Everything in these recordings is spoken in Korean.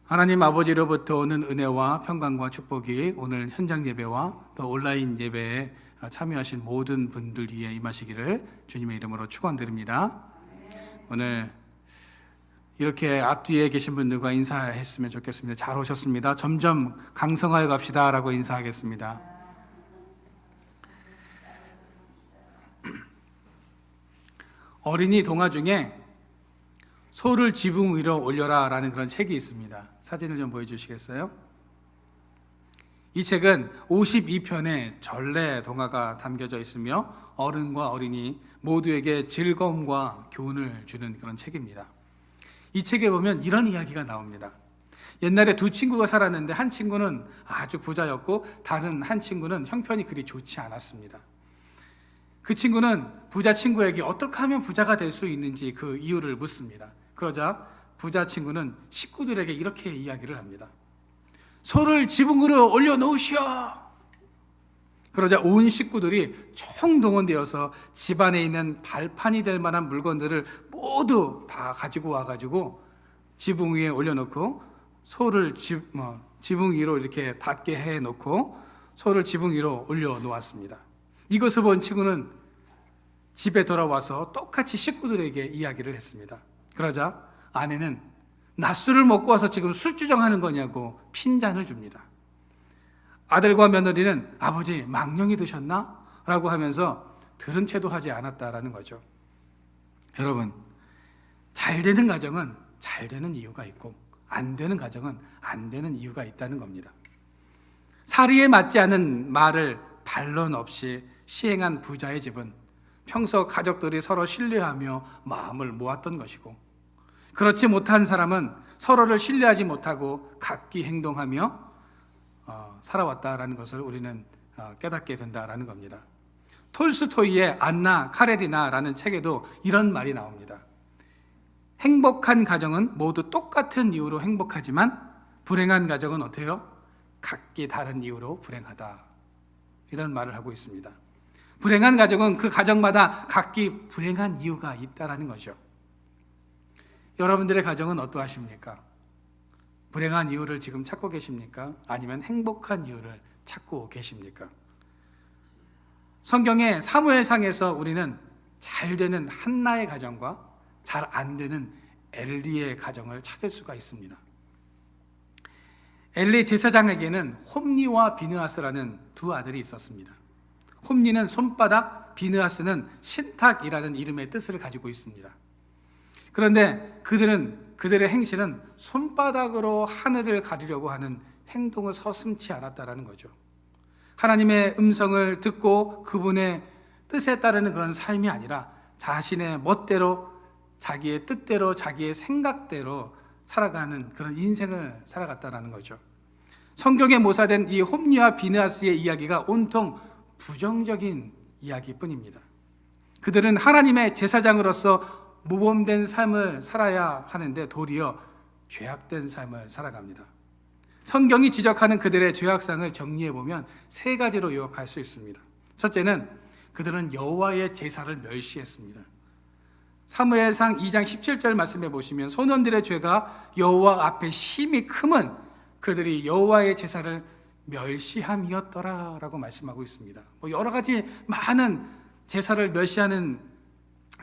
하나님 아버지로부터 오는 은혜와 평강과 축복이 오늘 현장 예배와 또 온라인 예배에 참여하신 모든 분들 위에 임하시기를 주님의 이름으로 축원드립니다. 오늘 이렇게 앞뒤에 계신 분들과 인사했으면 좋겠습니다. 잘 오셨습니다. 점점 강성하여 갑시다 라고 인사하겠습니다. 어린이 동화 중에 소를 지붕 위로 올려라 라는 그런 책이 있습니다. 사진을 좀 보여주시겠어요? 이 책은 52편의 전래 동화가 담겨져 있으며 어른과 어린이 모두에게 즐거움과 교훈을 주는 그런 책입니다. 이 책에 보면 이런 이야기가 나옵니다. 옛날에 두 친구가 살았는데 한 친구는 아주 부자였고 다른 한 친구는 형편이 그리 좋지 않았습니다. 그 친구는 부자 친구에게 어떻게 하면 부자가 될 수 있는지 그 이유를 묻습니다. 그러자 부자 친구는 식구들에게 이렇게 이야기를 합니다. 소를 지붕으로 올려놓으시오. 그러자 온 식구들이 총동원되어서 집안에 있는 발판이 될 만한 물건들을 모두 다 가지고 와가지고 지붕 위에 올려놓고 소를 지붕 위로 이렇게 닿게 해놓고 소를 지붕 위로 올려놓았습니다. 이것을 본 친구는 집에 돌아와서 똑같이 식구들에게 이야기를 했습니다. 그러자 아내는 낮술을 먹고 와서 지금 술주정하는 거냐고 핀잔을 줍니다. 아들과 며느리는 아버지 망령이 드셨나? 라고 하면서 들은 채도 하지 않았다라는 거죠. 여러분, 잘 되는 가정은 잘 되는 이유가 있고 안 되는 가정은 안 되는 이유가 있다는 겁니다. 사리에 맞지 않은 말을 반론 없이 시행한 부자의 집은 평소 가족들이 서로 신뢰하며 마음을 모았던 것이고, 그렇지 못한 사람은 서로를 신뢰하지 못하고 각기 행동하며 살아왔다라는 것을 우리는 깨닫게 된다라는 겁니다. 톨스토이의 안나 카레리나라는 책에도 이런 말이 나옵니다. 행복한 가정은 모두 똑같은 이유로 행복하지만 불행한 가정은 어때요? 각기 다른 이유로 불행하다. 이런 말을 하고 있습니다. 불행한 가정은 그 가정마다 각기 불행한 이유가 있다라는 거죠. 여러분들의 가정은 어떠하십니까? 불행한 이유를 지금 찾고 계십니까? 아니면 행복한 이유를 찾고 계십니까? 성경의 사무엘상에서 우리는 잘 되는 한나의 가정과 잘 안 되는 엘리의 가정을 찾을 수가 있습니다. 엘리 제사장에게는 홈니와 비느하스라는 두 아들이 있었습니다. 홈니는 손바닥, 비느하스는 신탁이라는 이름의 뜻을 가지고 있습니다. 그런데 그들의 행실은 손바닥으로 하늘을 가리려고 하는 행동을 서슴지 않았다라는 거죠. 하나님의 음성을 듣고 그분의 뜻에 따르는 그런 삶이 아니라 자신의 멋대로, 자기의 뜻대로, 자기의 생각대로 살아가는 그런 인생을 살아갔다라는 거죠. 성경에 모사된 이 홈니와 비느하스의 이야기가 온통 부정적인 이야기뿐입니다. 그들은 하나님의 제사장으로서 모범된 삶을 살아야 하는데 도리어 죄악된 삶을 살아갑니다. 성경이 지적하는 그들의 죄악상을 정리해보면 세 가지로 요약할 수 있습니다. 첫째는 그들은 여호와의 제사를 멸시했습니다. 사무엘상 2장 17절 말씀해 보시면 소년들의 죄가 여호와 앞에 심히 크면 그들이 여호와의 제사를 멸시함이었더라 라고 말씀하고 있습니다. 여러 가지 많은 제사를 멸시하는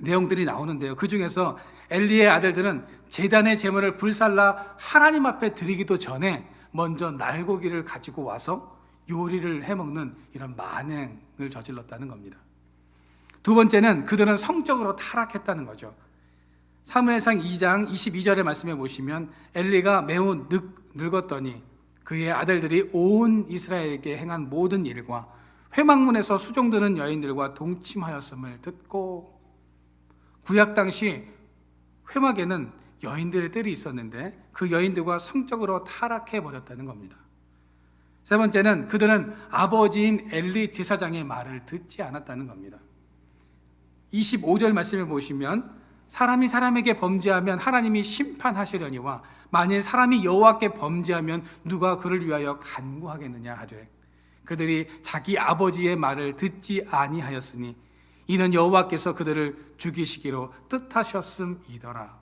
내용들이 나오는데요. 그 중에서 엘리의 아들들은 제단의 제물을 불살라 하나님 앞에 드리기도 전에 먼저 날고기를 가지고 와서 요리를 해먹는 이런 만행을 저질렀다는 겁니다. 두 번째는 그들은 성적으로 타락했다는 거죠. 사무엘상 2장 22절의 말씀해 보시면 엘리가 매우 늙었더니 그의 아들들이 온 이스라엘에게 행한 모든 일과 회막문에서 수종드는 여인들과 동침하였음을 듣고, 구약 당시 회막에는 여인들의 뜰이 있었는데 그 여인들과 성적으로 타락해 버렸다는 겁니다. 세 번째는 그들은 아버지인 엘리 제사장의 말을 듣지 않았다는 겁니다. 25절 말씀을 보시면 사람이 사람에게 범죄하면 하나님이 심판하시려니와 만일 사람이 여호와께 범죄하면 누가 그를 위하여 간구하겠느냐 하되 그들이 자기 아버지의 말을 듣지 아니하였으니 이는 여호와께서 그들을 죽이시기로 뜻하셨음이더라.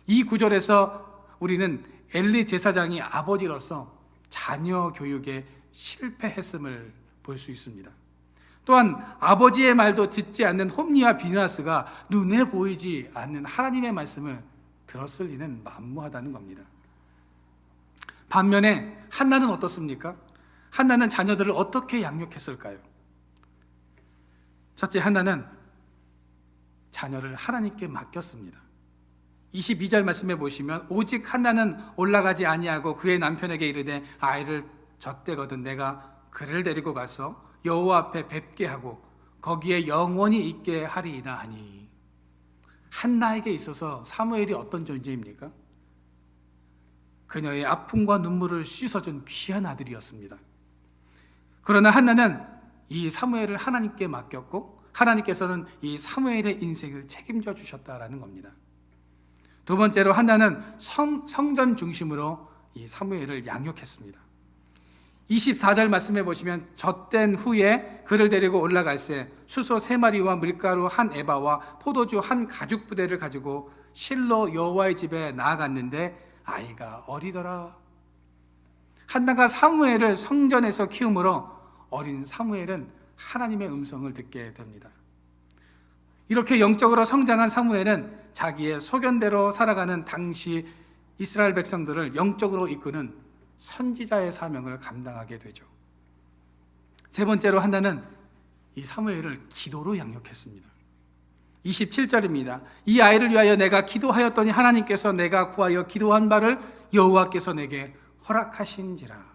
이 구절에서 우리는 엘리 제사장이 아버지로서 자녀 교육에 실패했음을 볼 수 있습니다. 또한 아버지의 말도 듣지 않는 홈리와 비느하스가 눈에 보이지 않는 하나님의 말씀을 들었을 리는 만무하다는 겁니다. 반면에 한나는 어떻습니까? 한나는 자녀들을 어떻게 양육했을까요? 첫째, 한나는 자녀를 하나님께 맡겼습니다. 22절 말씀에 보시면 오직 한나는 올라가지 아니하고 그의 남편에게 이르되 아이를 젖대거든 내가 그를 데리고 가서 여호와 앞에 뵙게 하고 거기에 영원히 있게 하리이다 하니. 한나에게 있어서 사무엘이 어떤 존재입니까? 그녀의 아픔과 눈물을 씻어준 귀한 아들이었습니다. 그러나 한나는 이 사무엘을 하나님께 맡겼고 하나님께서는 이 사무엘의 인생을 책임져 주셨다라는 겁니다. 두 번째로 한나는 성전 중심으로 이 사무엘을 양육했습니다. 24절 말씀해 보시면 젖된 후에 그를 데리고 올라갈새 수소 3마리와 밀가루 1에바와 포도주 1가죽 부대를 가지고 실로 여호와의 집에 나아갔는데 아이가 어리더라. 한나가 사무엘을 성전에서 키우므로 어린 사무엘은 하나님의 음성을 듣게 됩니다. 이렇게 영적으로 성장한 사무엘은 자기의 소견대로 살아가는 당시 이스라엘 백성들을 영적으로 이끄는 선지자의 사명을 감당하게 되죠. 세 번째로 한나는 이 사무엘을 기도로 양육했습니다. 27절입니다. 이 아이를 위하여 내가 기도하였더니 하나님께서 내가 구하여 기도한 바를 여호와께서 내게 허락하신지라.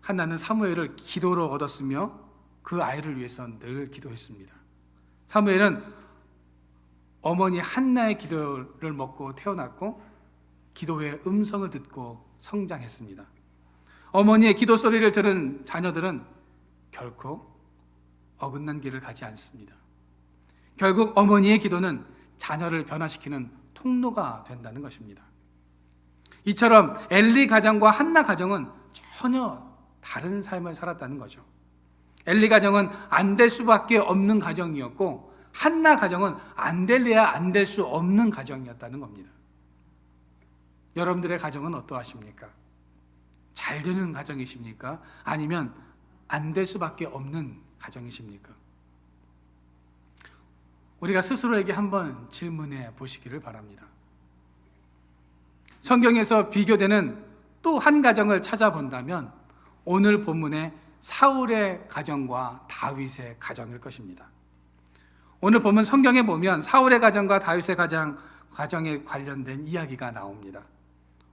한나는 사무엘을 기도로 얻었으며 그 아이를 위해서 늘 기도했습니다. 사무엘은 어머니 한나의 기도를 먹고 태어났고 기도의 음성을 듣고 성장했습니다. 어머니의 기도 소리를 들은 자녀들은 결코 어긋난 길을 가지 않습니다. 결국 어머니의 기도는 자녀를 변화시키는 통로가 된다는 것입니다. 이처럼 엘리 가정과 한나 가정은 전혀 다른 삶을 살았다는 거죠. 엘리 가정은 안 될 수밖에 없는 가정이었고 한나 가정은 안 될래야 안 될 수 없는 가정이었다는 겁니다. 여러분들의 가정은 어떠하십니까? 잘 되는 가정이십니까? 아니면 안 될 수밖에 없는 가정이십니까? 우리가 스스로에게 한번 질문해 보시기를 바랍니다. 성경에서 비교되는 또 한 가정을 찾아본다면 오늘 본문의 사울의 가정과 다윗의 가정일 것입니다. 오늘 본문 성경에 보면 사울의 가정과 다윗의 가정에 관련된 이야기가 나옵니다.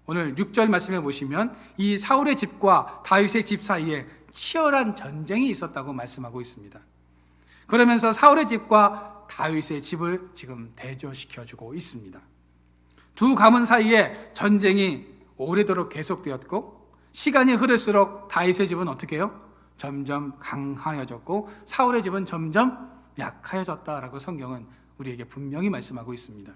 오늘 6절 말씀해 보시면 이 사울의 집과 다윗의 집 사이에 치열한 전쟁이 있었다고 말씀하고 있습니다. 그러면서 사울의 집과 다윗의 집을 지금 대조시켜주고 있습니다. 두 가문 사이에 전쟁이 오래도록 계속되었고 시간이 흐를수록 다윗의 집은 어떻게 해요? 점점 강하여졌고 사울의 집은 점점 약하여졌다라고 성경은 우리에게 분명히 말씀하고 있습니다.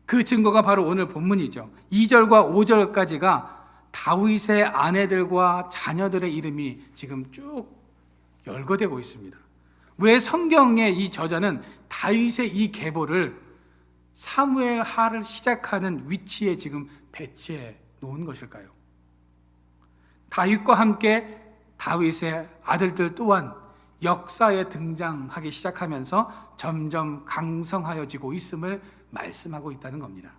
그 증거가 바로 오늘 본문이죠. 2절과 5절까지가 다윗의 아내들과 자녀들의 이름이 지금 쭉 열거되고 있습니다. 왜 성경의 이 저자는 다윗의 이 계보를 사무엘 하를 시작하는 위치에 지금 배치해 놓은 것일까요? 다윗과 함께 다윗의 아들들 또한 역사에 등장하기 시작하면서 점점 강성하여지고 있음을 말씀하고 있다는 겁니다.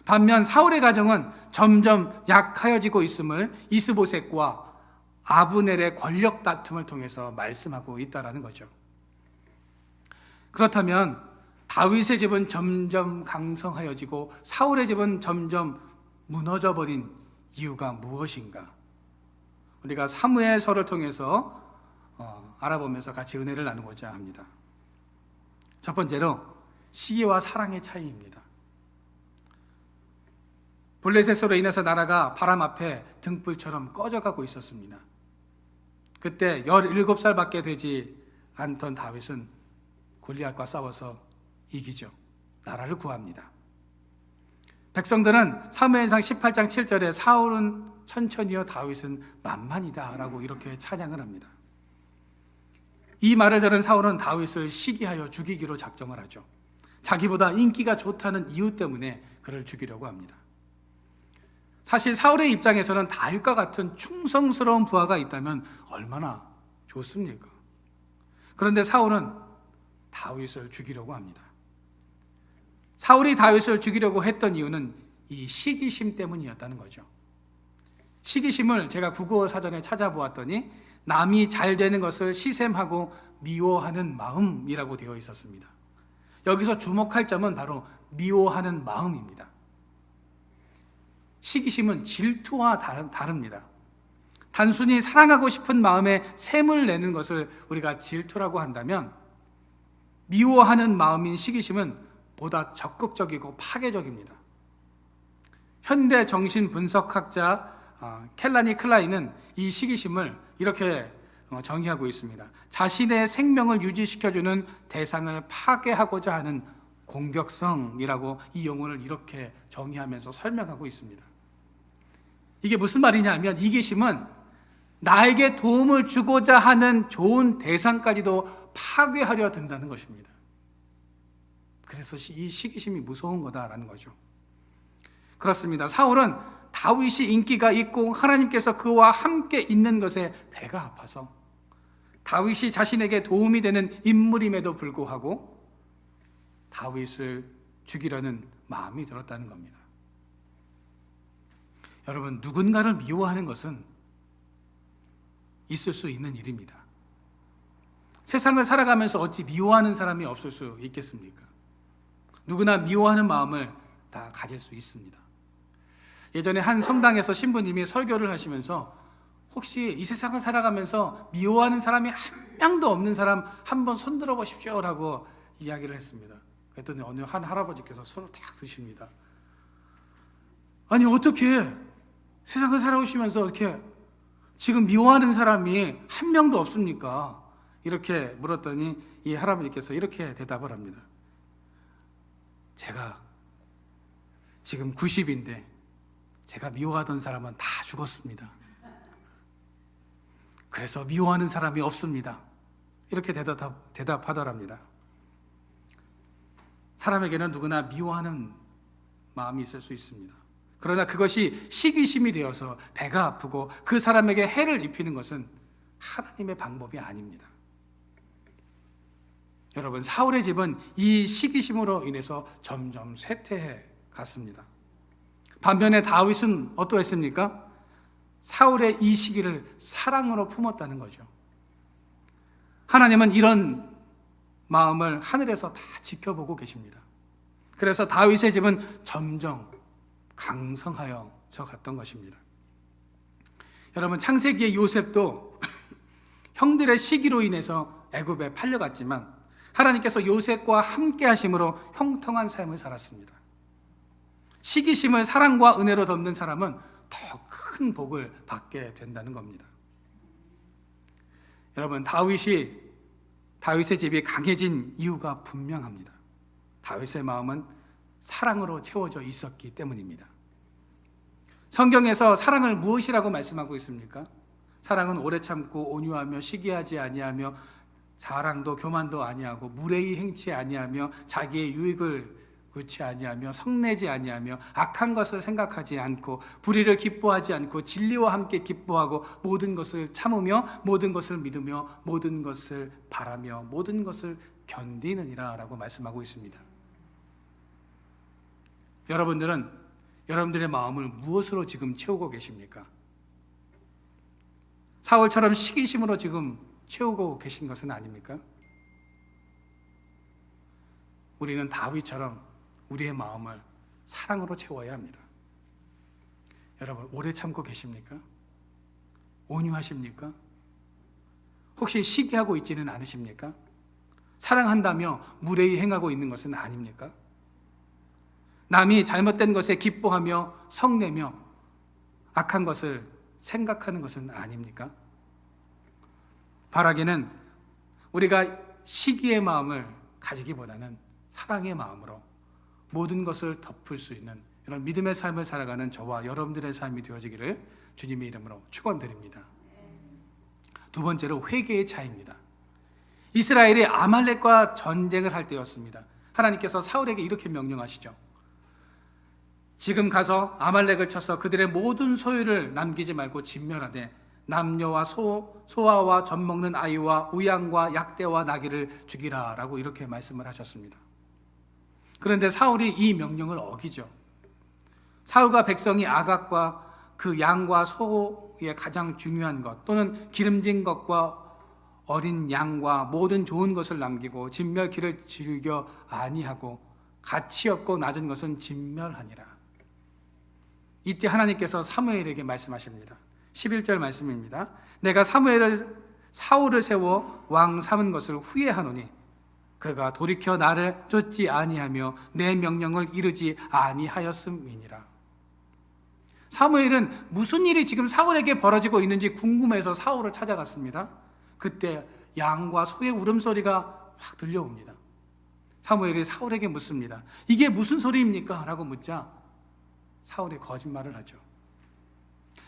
반면 사울의 가정은 점점 약하여지고 있음을 이스보셋과 아브넬의 권력 다툼을 통해서 말씀하고 있다는 거죠. 그렇다면 다윗의 집은 점점 강성하여지고 사울의 집은 점점 무너져버린 이유가 무엇인가? 우리가 사무엘서를 통해서 알아보면서 같이 은혜를 나누고자 합니다. 첫 번째로 시기와 사랑의 차이입니다. 블레셋으로 인해서 나라가 바람 앞에 등불처럼 꺼져가고 있었습니다. 그때 17살밖에 되지 않던 다윗은 골리앗과 싸워서 이기죠. 나라를 구합니다. 백성들은 사무엘상 18장 7절에 사울은 천천히요 다윗은 만만이다 라고 이렇게 찬양을 합니다. 이 말을 들은 사울은 다윗을 시기하여 죽이기로 작정을 하죠. 자기보다 인기가 좋다는 이유 때문에 그를 죽이려고 합니다. 사실 사울의 입장에서는 다윗과 같은 충성스러운 부하가 있다면 얼마나 좋습니까? 그런데 사울은 다윗을 죽이려고 합니다. 사울이 다윗을 죽이려고 했던 이유는 이 시기심 때문이었다는 거죠. 시기심을 제가 국어 사전에 찾아보았더니 남이 잘 되는 것을 시샘하고 미워하는 마음이라고 되어 있었습니다. 여기서 주목할 점은 바로 미워하는 마음입니다. 시기심은 질투와 다릅니다. 단순히 사랑하고 싶은 마음에 샘을 내는 것을 우리가 질투라고 한다면, 미워하는 마음인 시기심은 보다 적극적이고 파괴적입니다. 현대 정신분석학자 켈라니 클라인은 이 시기심을 이렇게 정의하고 있습니다. 자신의 생명을 유지시켜주는 대상을 파괴하고자 하는 공격성이라고 이 용어를 이렇게 정의하면서 설명하고 있습니다. 이게 무슨 말이냐 하면, 이기심은 나에게 도움을 주고자 하는 좋은 대상까지도 파괴하려 든다는 것입니다. 그래서 이 시기심이 무서운 거다라는 거죠. 그렇습니다. 사울은 다윗이 인기가 있고 하나님께서 그와 함께 있는 것에 배가 아파서 다윗이 자신에게 도움이 되는 인물임에도 불구하고 다윗을 죽이려는 마음이 들었다는 겁니다. 여러분, 누군가를 미워하는 것은 있을 수 있는 일입니다. 세상을 살아가면서 어찌 미워하는 사람이 없을 수 있겠습니까? 누구나 미워하는 마음을 다 가질 수 있습니다. 예전에 한 성당에서 신부님이 설교를 하시면서 혹시 이 세상을 살아가면서 미워하는 사람이 한 명도 없는 사람 한번 손들어 보십시오 라고 이야기를 했습니다. 그랬더니 어느 한 할아버지께서 손을 탁 드십니다. 아니, 어떻게 세상을 살아오시면서 어떻게 지금 미워하는 사람이 한 명도 없습니까? 이렇게 물었더니 이 할아버지께서 이렇게 대답을 합니다. 제가 지금 90인데 제가 미워하던 사람은 다 죽었습니다. 그래서 미워하는 사람이 없습니다. 이렇게 대답하더랍니다. 사람에게는 누구나 미워하는 마음이 있을 수 있습니다. 그러나 그것이 시기심이 되어서 배가 아프고 그 사람에게 해를 입히는 것은 하나님의 방법이 아닙니다. 여러분, 사울의 집은 이 시기심으로 인해서 점점 쇠퇴해 갔습니다. 반면에 다윗은 어떠했습니까? 사울의 이 시기를 사랑으로 품었다는 거죠. 하나님은 이런 마음을 하늘에서 다 지켜보고 계십니다. 그래서 다윗의 집은 점점 강성하여져 갔던 것입니다. 여러분, 창세기의 요셉도 형들의 시기로 인해서 애굽에 팔려갔지만 하나님께서 요셉과 함께 하심으로 형통한 삶을 살았습니다. 시기심을 사랑과 은혜로 덮는 사람은 더 큰 복을 받게 된다는 겁니다. 여러분, 다윗의 집이 강해진 이유가 분명합니다. 다윗의 마음은 사랑으로 채워져 있었기 때문입니다. 성경에서 사랑을 무엇이라고 말씀하고 있습니까? 사랑은 오래 참고 온유하며 시기하지 아니하며 자랑도 교만도 아니하고 무례히 행치 아니하며 자기의 유익을 구치 아니하며 성내지 아니하며 악한 것을 생각하지 않고 불의를 기뻐하지 않고 진리와 함께 기뻐하고 모든 것을 참으며 모든 것을 믿으며 모든 것을 바라며 모든 것을 견디느니라 라고 말씀하고 있습니다. 여러분들은 여러분들의 마음을 무엇으로 지금 채우고 계십니까? 사울처럼 시기심으로 지금 채우고 계신 것은 아닙니까? 우리는 다윗처럼 우리의 마음을 사랑으로 채워야 합니다. 여러분, 오래 참고 계십니까? 온유하십니까? 혹시 시기하고 있지는 않으십니까? 사랑한다며 무례히 행하고 있는 것은 아닙니까? 남이 잘못된 것에 기뻐하며 성내며 악한 것을 생각하는 것은 아닙니까? 바라기는 우리가 시기의 마음을 가지기보다는 사랑의 마음으로 모든 것을 덮을 수 있는 이런 믿음의 삶을 살아가는 저와 여러분들의 삶이 되어지기를 주님의 이름으로 축원드립니다. 두 번째로 회개의 차이입니다. 이스라엘이 아말렉과 전쟁을 할 때였습니다. 하나님께서 사울에게 이렇게 명령하시죠. 지금 가서 아말렉을 쳐서 그들의 모든 소유를 남기지 말고 진멸하되 남녀와 소아와 젖 먹는 아이와 우양과 약대와 나귀를 죽이라 라고 이렇게 말씀을 하셨습니다. 그런데 사울이 이 명령을 어기죠. 사울과 백성이 아각과 그 양과 소의 가장 중요한 것 또는 기름진 것과 어린 양과 모든 좋은 것을 남기고 진멸기를 즐겨 아니하고 가치 없고 낮은 것은 진멸하니라. 이때 하나님께서 사무엘에게 말씀하십니다. 11절 말씀입니다. 내가 사울을 세워 왕 삼은 것을 후회하노니 그가 돌이켜 나를 쫓지 아니하며 내 명령을 이루지 아니하였음이니라. 사무엘은 무슨 일이 지금 사울에게 벌어지고 있는지 궁금해서 사울을 찾아갔습니다. 그때 양과 소의 울음소리가 확 들려옵니다. 사무엘이 사울에게 묻습니다. 이게 무슨 소리입니까? 라고 묻자 사울이 거짓말을 하죠.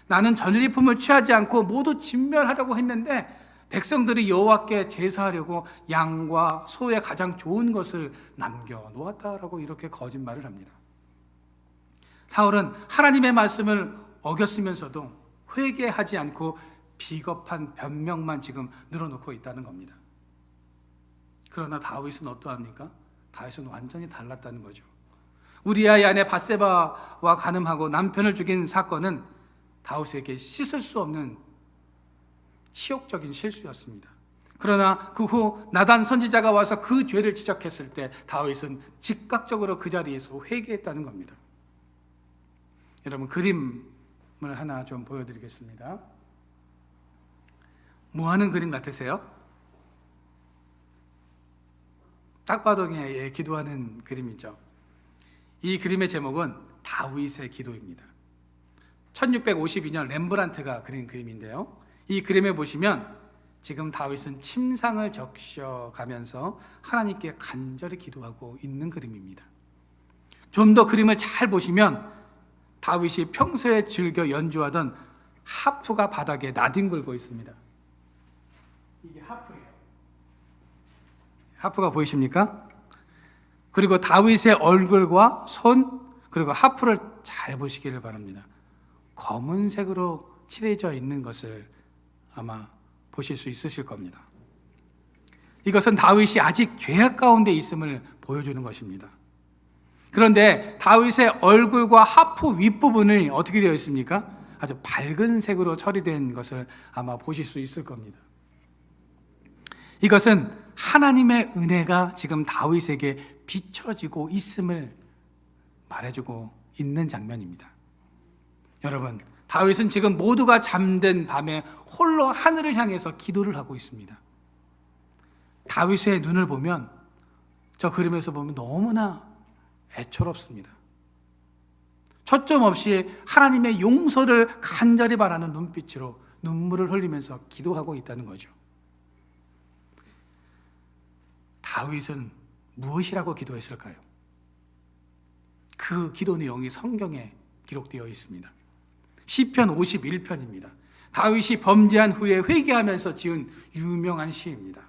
나는 전리품을 취하지 않고 모두 진멸하려고 했는데 백성들이 여호와께 제사하려고 양과 소의 가장 좋은 것을 남겨놓았다라고 이렇게 거짓말을 합니다. 사울은 하나님의 말씀을 어겼으면서도 회개하지 않고 비겁한 변명만 지금 늘어놓고 있다는 겁니다. 그러나 다윗은 어떠합니까? 다윗은 완전히 달랐다는 거죠. 우리아의 아내 밧세바와 간음하고 남편을 죽인 사건은 다윗에게 씻을 수 없는 치욕적인 실수였습니다. 그러나 그 후 나단 선지자가 와서 그 죄를 지적했을 때 다윗은 즉각적으로 그 자리에서 회개했다는 겁니다. 여러분, 그림을 하나 좀 보여드리겠습니다. 뭐 하는 그림 같으세요? 딱 봐도 그냥 기도하는 그림이죠. 이 그림의 제목은 다윗의 기도입니다. 1652년 렘브란트가 그린 그림인데요. 이 그림에 보시면 지금 다윗은 침상을 적셔가면서 하나님께 간절히 기도하고 있는 그림입니다. 좀 더 그림을 잘 보시면 다윗이 평소에 즐겨 연주하던 하프가 바닥에 나뒹굴고 있습니다. 이게 하프예요. 하프가 보이십니까? 그리고 다윗의 얼굴과 손 그리고 하프를 잘 보시기를 바랍니다. 검은색으로 칠해져 있는 것을 아마 보실 수 있으실 겁니다. 이것은 다윗이 아직 죄악 가운데 있음을 보여주는 것입니다. 그런데 다윗의 얼굴과 하프 윗부분이 어떻게 되어 있습니까? 아주 밝은 색으로 처리된 것을 아마 보실 수 있을 겁니다. 이것은 하나님의 은혜가 지금 다윗에게 비춰지고 있음을 말해주고 있는 장면입니다. 여러분, 다윗은 지금 모두가 잠든 밤에 홀로 하늘을 향해서 기도를 하고 있습니다. 다윗의 눈을 보면 저 그림에서 보면 너무나 애처롭습니다. 초점 없이 하나님의 용서를 간절히 바라는 눈빛으로 눈물을 흘리면서 기도하고 있다는 거죠. 다윗은 무엇이라고 기도했을까요? 그 기도 내용이 성경에 기록되어 있습니다. 시편 51편입니다. 다윗이 범죄한 후에 회개하면서 지은 유명한 시입니다.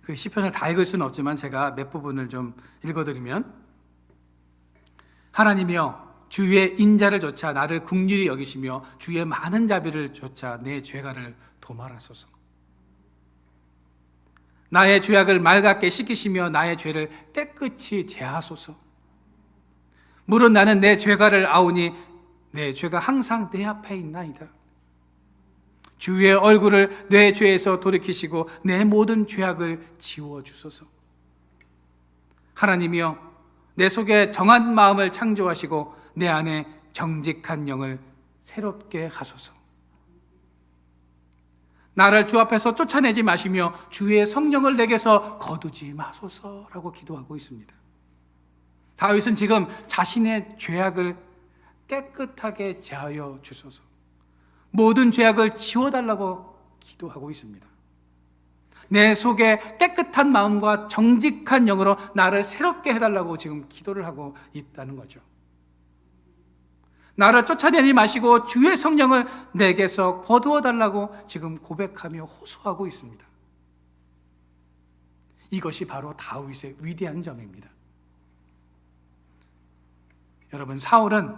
그 시편을 다 읽을 수는 없지만 제가 몇 부분을 좀 읽어드리면, 하나님이여 주의 인자를 조차 나를 긍휼히 여기시며 주의 많은 자비를 조차 내 죄가를 도말하소서. 나의 죄악을 맑게 씻기시며 나의 죄를 깨끗이 제하소서. 물은 나는 내 죄가를 아우니 내 죄가 항상 내 앞에 있나이다. 주의 얼굴을 내 죄에서 돌이키시고 내 모든 죄악을 지워주소서. 하나님이여 내 속에 정한 마음을 창조하시고 내 안에 정직한 영을 새롭게 하소서. 나를 주 앞에서 쫓아내지 마시며 주의 성령을 내게서 거두지 마소서라고 기도하고 있습니다. 다윗은 지금 자신의 죄악을 깨끗하게 제하여 주소서, 모든 죄악을 지워달라고 기도하고 있습니다. 내 속에 깨끗한 마음과 정직한 영으로 나를 새롭게 해달라고 지금 기도를 하고 있다는 거죠. 나를 쫓아내지 마시고 주의 성령을 내게서 거두어 달라고 지금 고백하며 호소하고 있습니다. 이것이 바로 다윗의 위대한 점입니다. 여러분, 사울은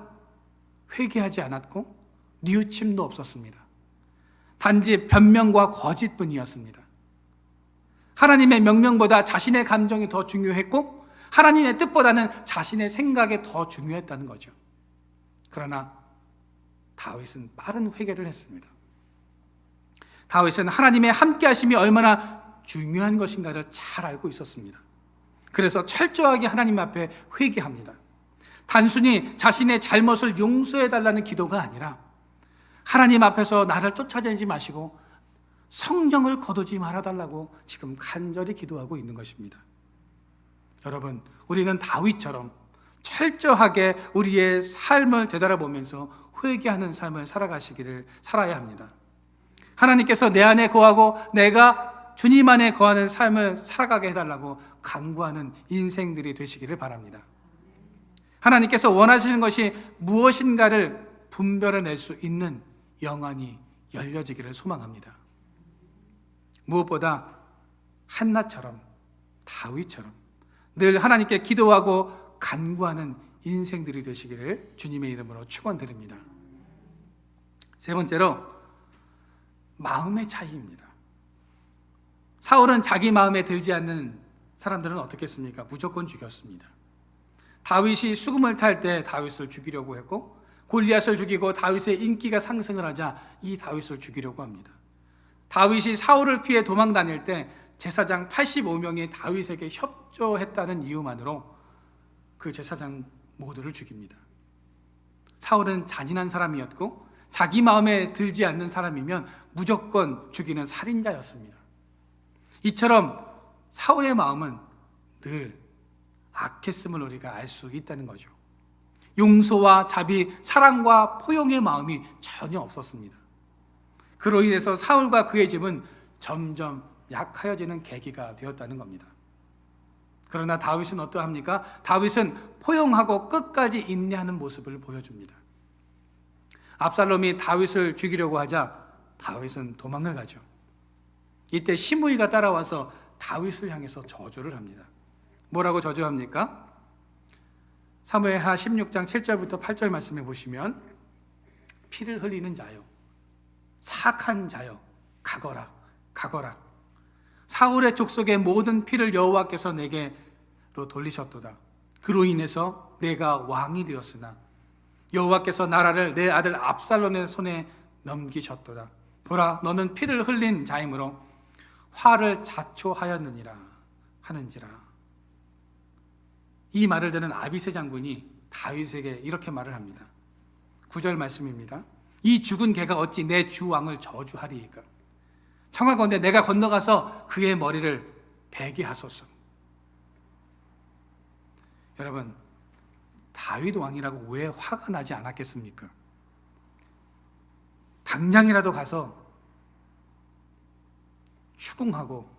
회개하지 않았고 뉘우침도 없었습니다. 단지 변명과 거짓뿐이었습니다. 하나님의 명령보다 자신의 감정이 더 중요했고 하나님의 뜻보다는 자신의 생각이 더 중요했다는 거죠. 그러나 다윗은 빠른 회개를 했습니다. 다윗은 하나님의 함께 하심이 얼마나 중요한 것인가를 잘 알고 있었습니다. 그래서 철저하게 하나님 앞에 회개합니다. 단순히 자신의 잘못을 용서해달라는 기도가 아니라 하나님 앞에서 나를 쫓아다니지 마시고 성령을 거두지 말아달라고 지금 간절히 기도하고 있는 것입니다. 여러분, 우리는 다윗처럼 철저하게 우리의 삶을 되돌아보면서 회개하는 삶을 살아야 합니다. 하나님께서 내 안에 거하고 내가 주님 안에 거하는 삶을 살아가게 해달라고 간구하는 인생들이 되시기를 바랍니다. 하나님께서 원하시는 것이 무엇인가를 분별해낼 수 있는 영안이 열려지기를 소망합니다. 무엇보다 한나처럼 다윗처럼 늘 하나님께 기도하고 간구하는 인생들이 되시기를 주님의 이름으로 축원드립니다. 세 번째로 마음의 차이입니다. 사울은 자기 마음에 들지 않는 사람들은 어떻게 했습니까? 무조건 죽였습니다. 다윗이 수금을 탈 때 다윗을 죽이려고 했고 골리앗을 죽이고 다윗의 인기가 상승을 하자 이 다윗을 죽이려고 합니다. 다윗이 사울을 피해 도망 다닐 때 제사장 85명이 다윗에게 협조했다는 이유만으로 그 제사장 모두를 죽입니다. 사울은 잔인한 사람이었고 자기 마음에 들지 않는 사람이면 무조건 죽이는 살인자였습니다. 이처럼 사울의 마음은 늘 악했음을 우리가 알 수 있다는 거죠. 용서와 자비, 사랑과 포용의 마음이 전혀 없었습니다. 그로 인해서 사울과 그의 집은 점점 약하여지는 계기가 되었다는 겁니다. 그러나 다윗은 어떠합니까? 다윗은 포용하고 끝까지 인내하는 모습을 보여줍니다. 압살롬이 다윗을 죽이려고 하자 다윗은 도망을 가죠. 이때 시므이가 따라와서 다윗을 향해서 저주를 합니다. 뭐라고 저주합니까? 사무엘하 16장 7절부터 8절 말씀해 보시면 피를 흘리는 자여, 사악한 자여, 가거라, 가거라. 사울의 족속의 모든 피를 여호와께서 내게로 돌리셨도다. 그로 인해서 내가 왕이 되었으나 여호와께서 나라를 내 아들 압살롬의 손에 넘기셨도다. 보라, 너는 피를 흘린 자이므로 화를 자초하였느니라 하는지라. 이 말을 듣는 아비새 장군이 다윗에게 이렇게 말을 합니다. 9절 말씀입니다. 이 죽은 개가 어찌 내 주 왕을 저주하리이까? 청하건대 내가 건너가서 그의 머리를 베게 하소서. 여러분, 다윗 왕이라고 왜 화가 나지 않았겠습니까? 당장이라도 가서 추궁하고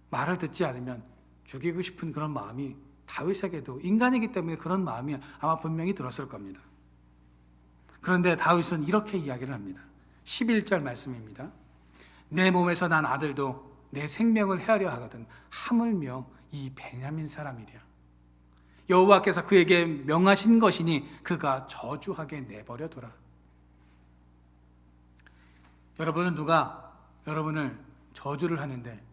말을 듣지 않으면 죽이고 싶은 그런 마음이 다윗에게도 인간이기 때문에 그런 마음이 아마 분명히 들었을 겁니다. 그런데 다윗은 이렇게 이야기를 합니다. 11절 말씀입니다. 내 몸에서 난 아들도 내 생명을 헤아려 하거든 하물며 이 베냐민 사람이랴. 여호와께서 그에게 명하신 것이니 그가 저주하게 내버려 둬라. 여러분은 누가 여러분을 저주를 하는데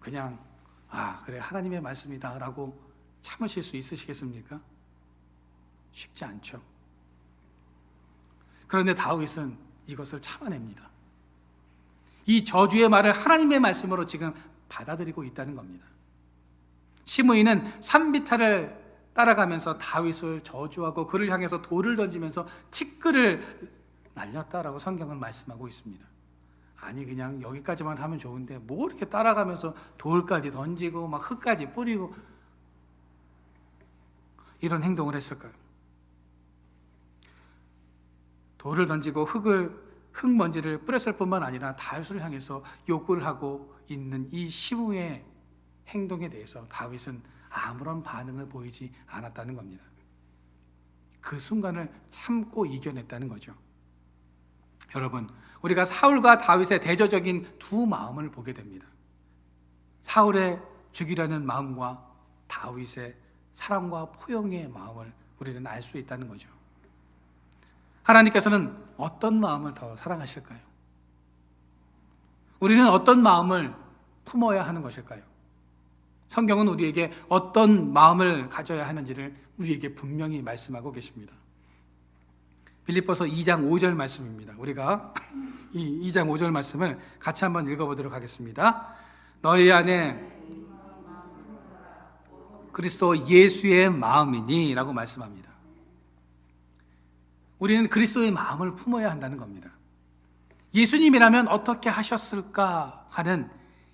그냥 그래 하나님의 말씀이다 라고 참으실 수 있으시겠습니까? 쉽지 않죠. 그런데 다윗은 이것을 참아냅니다. 이 저주의 말을 하나님의 말씀으로 지금 받아들이고 있다는 겁니다. 시므이는 산비탈을 따라가면서 다윗을 저주하고 그를 향해서 돌을 던지면서 티끌을 날렸다라고 성경은 말씀하고 있습니다. 아니 그냥 여기까지만 하면 좋은데 뭐 이렇게 따라가면서 돌까지 던지고 막 흙까지 뿌리고 이런 행동을 했을까요? 돌을 던지고 흙먼지를 뿌렸을 뿐만 아니라 다윗을 향해서 욕을 하고 있는 이 시므의 행동에 대해서 다윗은 아무런 반응을 보이지 않았다는 겁니다. 그 순간을 참고 이겨냈다는 거죠. 여러분, 우리가 사울과 다윗의 대조적인 두 마음을 보게 됩니다. 사울의 죽이려는 마음과 다윗의 사랑과 포용의 마음을 우리는 알 수 있다는 거죠. 하나님께서는 어떤 마음을 더 사랑하실까요? 우리는 어떤 마음을 품어야 하는 것일까요? 성경은 우리에게 어떤 마음을 가져야 하는지를 우리에게 분명히 말씀하고 계십니다. 빌립보서 2장 5절 말씀입니다. 우리가 이 2장 5절 말씀을 같이 한번 읽어보도록 하겠습니다. 너희 안에 그리스도 예수의 마음이니 라고 말씀합니다. 우리는 그리스도의 마음을 품어야 한다는 겁니다. 예수님이라면 어떻게 하셨을까 하는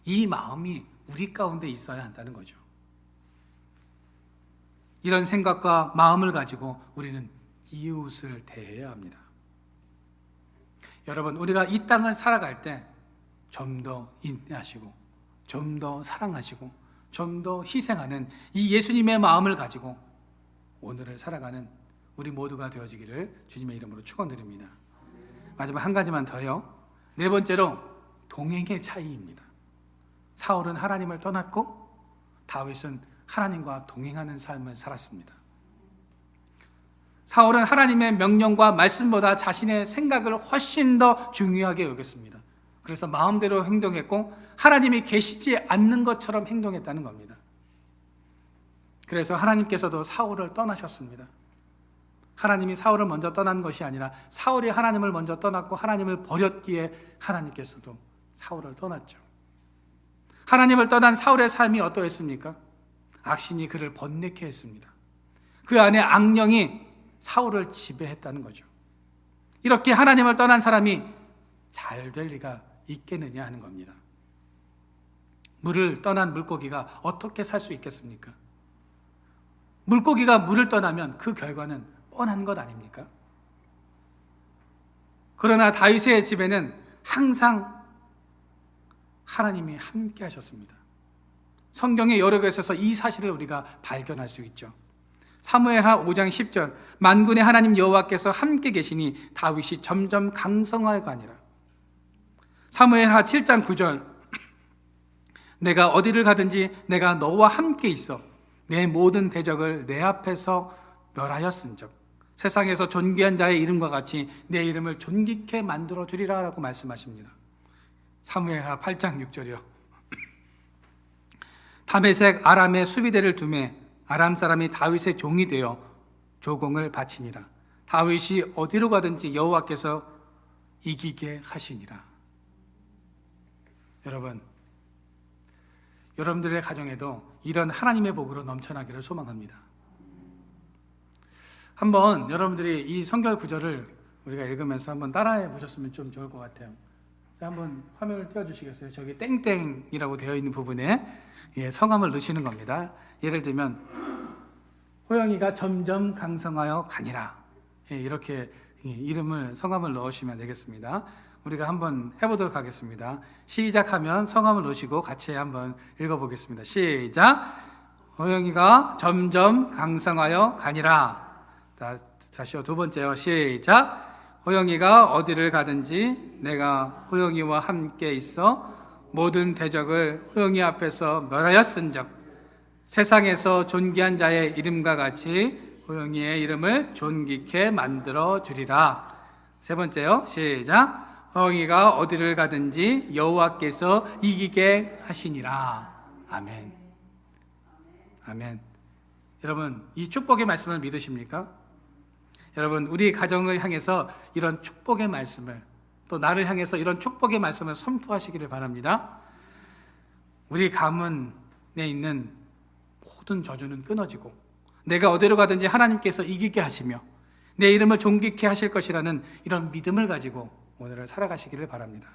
이 마음이 우리 가운데 있어야 한다는 거죠. 이런 생각과 마음을 가지고 우리는 이웃을 대해야 합니다. 여러분, 우리가 이 땅을 살아갈 때 좀 더 인내하시고 좀 더 사랑하시고 좀 더 희생하는 이 예수님의 마음을 가지고 오늘을 살아가는 우리 모두가 되어지기를 주님의 이름으로 축원드립니다. 마지막 한 가지만 더요. 네 번째로 동행의 차이입니다. 사울은 하나님을 떠났고 다윗은 하나님과 동행하는 삶을 살았습니다. 사울은 하나님의 명령과 말씀보다 자신의 생각을 훨씬 더 중요하게 여겼습니다. 그래서 마음대로 행동했고 하나님이 계시지 않는 것처럼 행동했다는 겁니다. 그래서 하나님께서도 사울을 떠나셨습니다. 하나님이 사울을 먼저 떠난 것이 아니라 사울이 하나님을 먼저 떠났고 하나님을 버렸기에 하나님께서도 사울을 떠났죠. 하나님을 떠난 사울의 삶이 어떠했습니까? 악신이 그를 번뇌케 했습니다. 그 안에 악령이 사울을 지배했다는 거죠. 이렇게 하나님을 떠난 사람이 잘 될 리가 있겠느냐 하는 겁니다. 물을 떠난 물고기가 어떻게 살 수 있겠습니까? 물고기가 물을 떠나면 그 결과는 뻔한 것 아닙니까? 그러나 다윗의 집에는 항상 하나님이 함께 하셨습니다. 성경의 여러 곳에서 이 사실을 우리가 발견할 수 있죠. 사무엘하 5장 10절 만군의 하나님 여호와께서 함께 계시니 다윗이 점점 강성하여 가니라. 사무엘하 7장 9절 내가 어디를 가든지 내가 너와 함께 있어 내 모든 대적을 내 앞에서 멸하였은즉 세상에서 존귀한 자의 이름과 같이 내 이름을 존귀케 만들어 주리라 라고 말씀하십니다. 사무엘하 8장 6절이요. 다메섹 아람의 수비대를 두매 아람 사람이 다윗의 종이 되어 조공을 바치니라. 다윗이 어디로 가든지 여호와께서 이기게 하시니라. 여러분들의 가정에도 이런 하나님의 복으로 넘쳐나기를 소망합니다. 한번 여러분들이 이 성경 구절을 우리가 읽으면서 한번 따라해 보셨으면 좀 좋을 것 같아요. 자, 한번 화면을 띄워주시겠어요? 저기 땡땡이라고 되어 있는 부분에 성함을 넣으시는 겁니다. 예를 들면 호영이가 점점 강성하여 가니라. 이렇게 이름을 성함을 넣으시면 되겠습니다. 우리가 한번 해보도록 하겠습니다. 시작하면 성함을 넣으시고 같이 한번 읽어보겠습니다. 시작. 호영이가 점점 강성하여 가니라. 다시요. 두 번째요. 시작. 호영이가 어디를 가든지 내가 호영이와 함께 있어 모든 대적을 호영이 앞에서 멸하였은즉 세상에서 존귀한 자의 이름과 같이 호영이의 이름을 존귀케 만들어 주리라. 세 번째요. 시작. 호영이가 어디를 가든지 여호와께서 이기게 하시니라. 아멘. 아멘. 여러분, 이 축복의 말씀을 믿으십니까? 여러분, 우리 가정을 향해서 이런 축복의 말씀을, 또 나를 향해서 이런 축복의 말씀을 선포하시기를 바랍니다. 우리 가문에 있는 모든 저주는 끊어지고 내가 어디로 가든지 하나님께서 이기게 하시며 내 이름을 존귀케 하실 것이라는 이런 믿음을 가지고 오늘을 살아가시기를 바랍니다.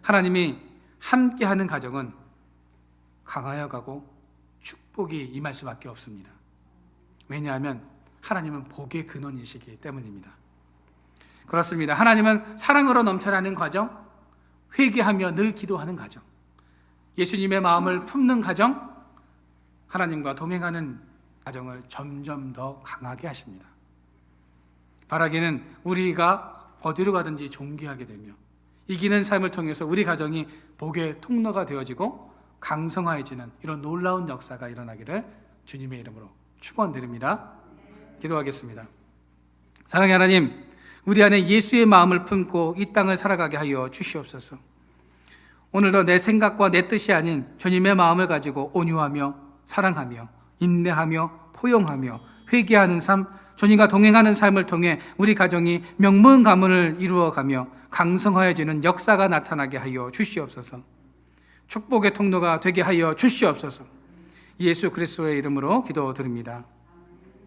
하나님이 함께하는 가정은 강하여 가고 축복이 임할 수밖에 없습니다. 왜냐하면 하나님은 복의 근원이시기 때문입니다. 그렇습니다. 하나님은 사랑으로 넘쳐나는 가정, 회개하며 늘 기도하는 가정, 예수님의 마음을 품는 가정, 하나님과 동행하는 가정을 점점 더 강하게 하십니다. 바라기는 우리가 어디로 가든지 존귀하게 되며 이기는 삶을 통해서 우리 가정이 복의 통로가 되어지고 강성화해지는 이런 놀라운 역사가 일어나기를 주님의 이름으로 축원드립니다. 기도하겠습니다. 사랑의 하나님, 우리 안에 예수의 마음을 품고 이 땅을 살아가게 하여 주시옵소서. 오늘도 내 생각과 내 뜻이 아닌 주님의 마음을 가지고 온유하며 사랑하며 인내하며 포용하며 회개하는 삶, 주님과 동행하는 삶을 통해 우리 가정이 명문 가문을 이루어가며 강성하여지는 역사가 나타나게 하여 주시옵소서. 축복의 통로가 되게 하여 주시옵소서. 예수 그리스도의 이름으로 기도드립니다.